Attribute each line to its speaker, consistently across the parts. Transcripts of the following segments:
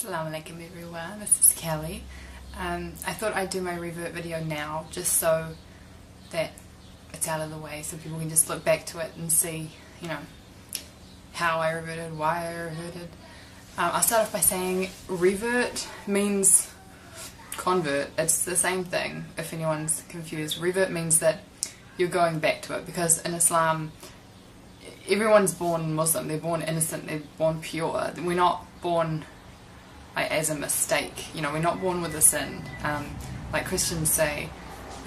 Speaker 1: Assalamu alaikum everyone, this is Kelly. I thought I'd do my revert video now just so that it's out of the way so people can just look back to it and see, you know, how I reverted, why I reverted. I'll start off by saying revert means convert. It's the same thing if anyone's confused. Revert means that you're going back to it, because in Islam everyone's born Muslim, they're born innocent, they're born pure. We're not born as a mistake, you know, we're not born with a sin, like Christians say.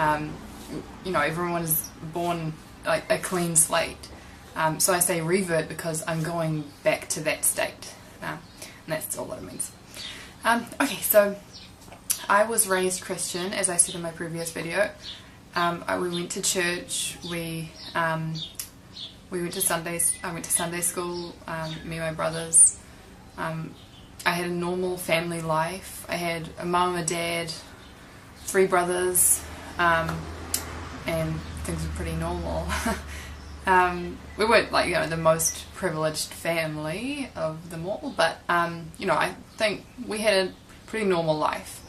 Speaker 1: You know, everyone is born like a clean slate. So I say revert because I'm going back to that state, and that's all that it means. Okay, so I was raised Christian, as I said in my previous video. We went to church, we went to Sundays. I went to Sunday school, me and my brothers. I had a normal family life. I had a mum, a dad, 3 brothers, and things were pretty normal. We weren't like, you know, the most privileged family of them all, but you know, I think we had a pretty normal life.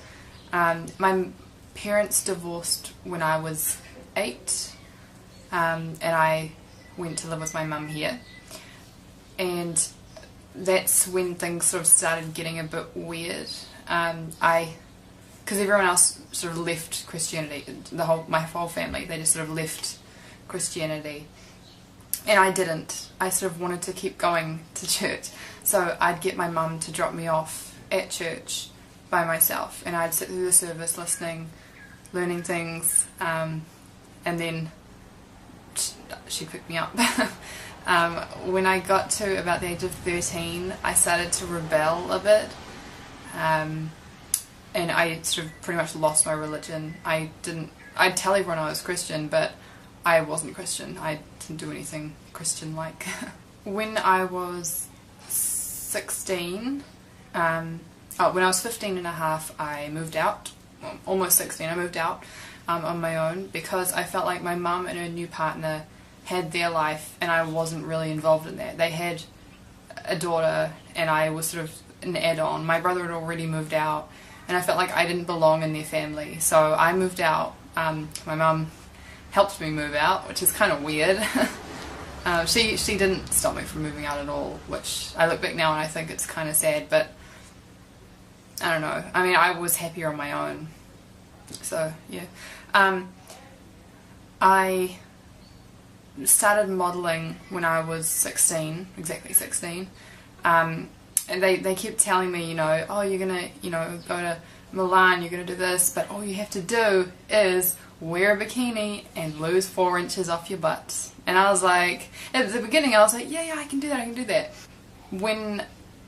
Speaker 1: My parents divorced when I was 8, and I went to live with my mum here, and that's when things sort of started getting a bit weird. Because everyone else sort of left Christianity, my whole family, they just sort of left Christianity, and I didn't. I sort of wanted to keep going to church, so I'd get my mum to drop me off at church by myself, and I'd sit through the service listening, learning things, and then she'd pick me up. When I got to about the age of 13, I started to rebel a bit, and I sort of pretty much lost my religion. I'd tell everyone I was Christian, but I wasn't Christian. I didn't do anything Christian-like. When I was 16, when I was 15 and a half, I moved out. Well, almost 16, I moved out on my own, because I felt like my mum and her new partner had their life and I wasn't really involved in that. They had a daughter and I was sort of an add-on. My brother had already moved out and I felt like I didn't belong in their family, so I moved out. My mum helped me move out, which is kind of weird. She didn't stop me from moving out at all, which I look back now and I think it's kind of sad, but I don't know. I mean, I was happier on my own, so yeah. I started modelling when I was 16, exactly 16, and they kept telling me, you know, oh, you're gonna, you know, go to Milan, you're gonna do this, but all you have to do is wear a bikini and lose 4 inches off your butt. And I was like, at the beginning I was like, yeah, I can do that, I can do that. When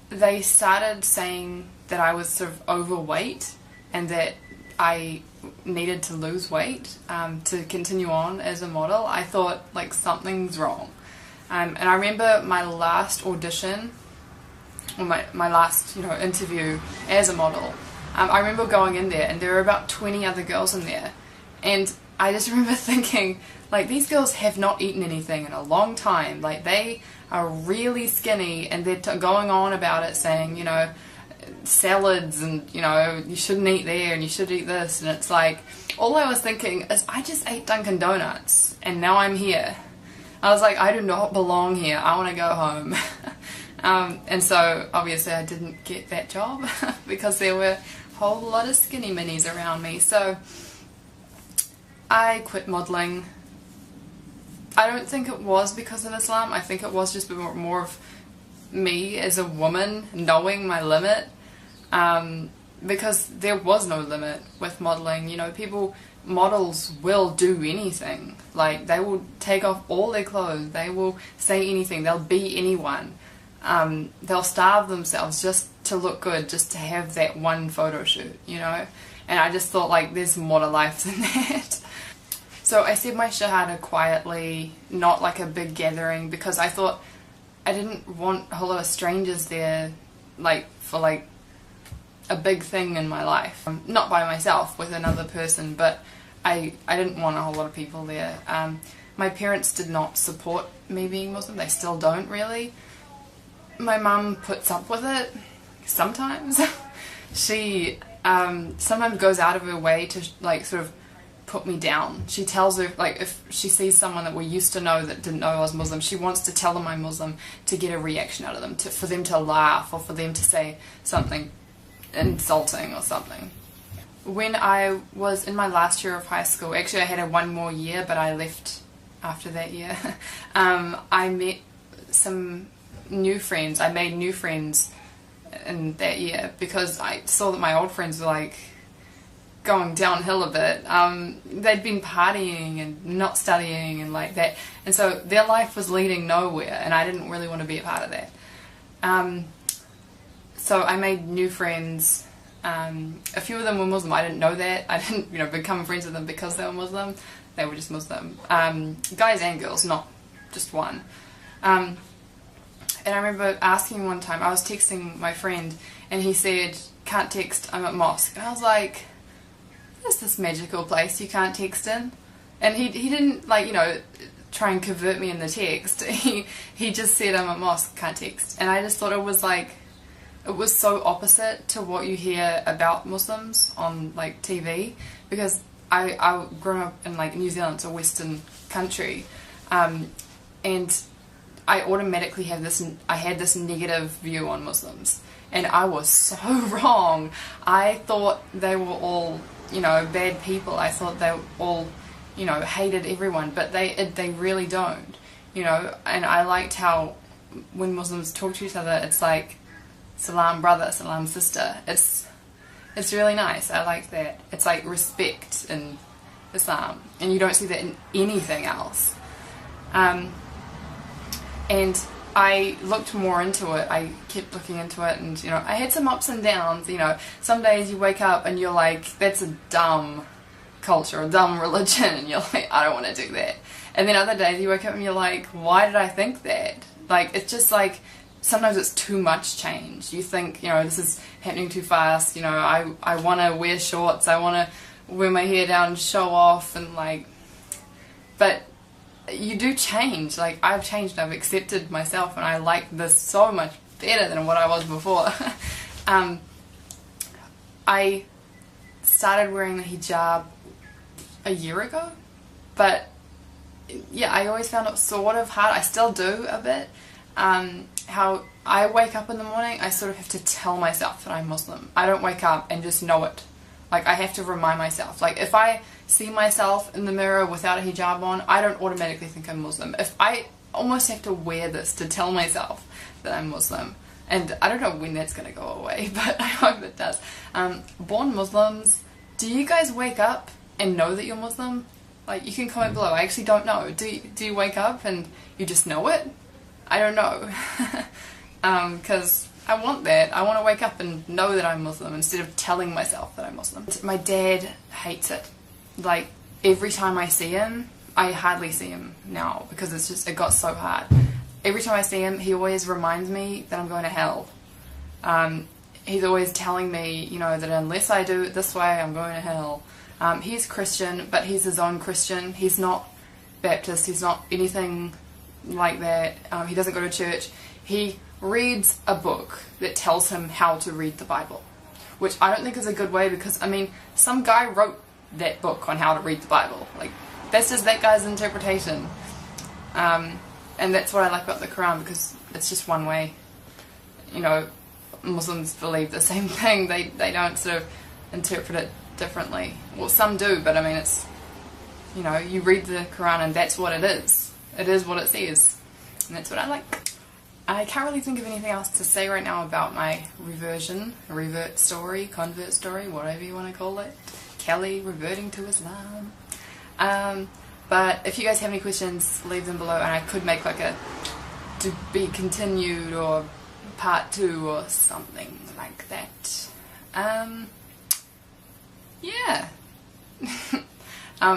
Speaker 1: they started saying that I was sort of overweight and that I needed to lose weight to continue on as a model, I thought like something's wrong. And I remember my last audition, or my last, you know, interview as a model. I remember going in there and there were about 20 other girls in there, and I just remember thinking, like, these girls have not eaten anything in a long time. Like, they are really skinny and they're going on about it, saying, you know, salads and, you know, you shouldn't eat there and you should eat this, and it's like, all I was thinking is I just ate Dunkin' Donuts and now I'm here. I was like, I do not belong here, I want to go home. And so obviously I didn't get that job because there were a whole lot of skinny minis around me, so I quit modelling. I don't think it was because of Islam. I think it was just more of me as a woman knowing my limit, because there was no limit with modelling. You know, models will do anything. Like, they will take off all their clothes, they will say anything, they'll be anyone. They'll starve themselves just to look good, just to have that one photo shoot, you know. And I just thought, like, there's more to life than that. So I said my shahada quietly, not like a big gathering, because I thought I didn't want a whole lot of strangers there, like, for like a big thing in my life. Not by myself, with another person, but I didn't want a whole lot of people there. My parents did not support me being Muslim, they still don't really. My mum puts up with it sometimes. she sometimes goes out of her way to like sort of put me down. She tells her, like, if she sees someone that we used to know that didn't know I was Muslim, she wants to tell them I'm Muslim to get a reaction out of them, for them to laugh or for them to say something insulting or something. When I was in my last year of high school, actually I had one more year but I left after that year, I met some new friends. I made new friends in that year because I saw that my old friends were like going downhill a bit. They'd been partying and not studying and like that, and so their life was leading nowhere and I didn't really want to be a part of that. So I made new friends. A few of them were Muslim. I didn't know that. I didn't, become friends with them because they were Muslim. They were just Muslim. Guys and girls, not just one. And I remember asking one time, I was texting my friend and he said, "Can't text, I'm at mosque." And I was like, "There's this magical place you can't text in." And he didn't try and convert me in the text. He just said, "I'm at mosque, can't text." And I just thought it was so opposite to what you hear about Muslims on like TV, because I grew up in like New Zealand, it's a Western country, and I automatically had this negative view on Muslims, and I was so wrong. I thought they were all bad people. I thought they all hated everyone, but they really don't, and I liked how when Muslims talk to each other it's like salam brother, salam sister. It's really nice. I like that. It's like respect in Islam, and you don't see that in anything else. And I looked more into it. I kept looking into it, and I had some ups and downs. Some days you wake up and you're like, that's a dumb culture, a dumb religion, and you're like, I don't want to do that. And then other days you wake up and you're like, why did I think that? Like, it's just like, sometimes it's too much change. You think, this is happening too fast. I want to wear shorts, I want to wear my hair down and show off, and like, but you do change. Like, I've changed, I've accepted myself, and I like this so much better than what I was before. I started wearing the hijab a year ago, but yeah, I always found it sort of hard. I still do a bit. How I wake up in the morning, I sort of have to tell myself that I'm Muslim. I don't wake up and just know it. Like, I have to remind myself. Like, if I see myself in the mirror without a hijab on, I don't automatically think I'm Muslim. If I almost have to wear this to tell myself that I'm Muslim. And I don't know when that's going to go away, but I hope it does. Born Muslims, do you guys wake up and know that you're Muslim? Like, you can comment below. I actually don't know. Do you wake up and you just know it? I don't know, because I want that. I want to wake up and know that I'm Muslim instead of telling myself that I'm Muslim. My dad hates it. Like, every time I see him, I hardly see him now because it got so hard. Every time I see him, he always reminds me that I'm going to hell. He's always telling me, that unless I do it this way, I'm going to hell. He's Christian, but he's his own Christian. He's not Baptist. He's not anything like that. He doesn't go to church. He reads a book that tells him how to read the Bible, which I don't think is a good way, because some guy wrote that book on how to read the Bible. Like, that's just that guy's interpretation, and that's what I like about the Quran, because it's just one way. Muslims believe the same thing. They don't sort of interpret it differently. Well, some do, but it's you read the Quran and that's what it is. It is what it says, and that's what I like. I can't really think of anything else to say right now about my revert story, convert story, whatever you want to call it. Kelly reverting to Islam. But if you guys have any questions, leave them below, and I could make like a to be continued or part 2 or something like that. Yeah.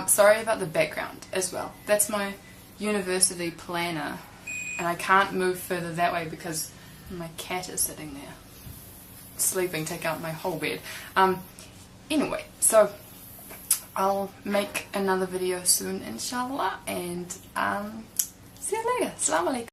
Speaker 1: Sorry about the background as well. That's my university planner, and I can't move further that way because my cat is sitting there sleeping, take out my whole bed. Anyway, so I'll make another video soon, inshallah, and see you later. Assalamu alaikum.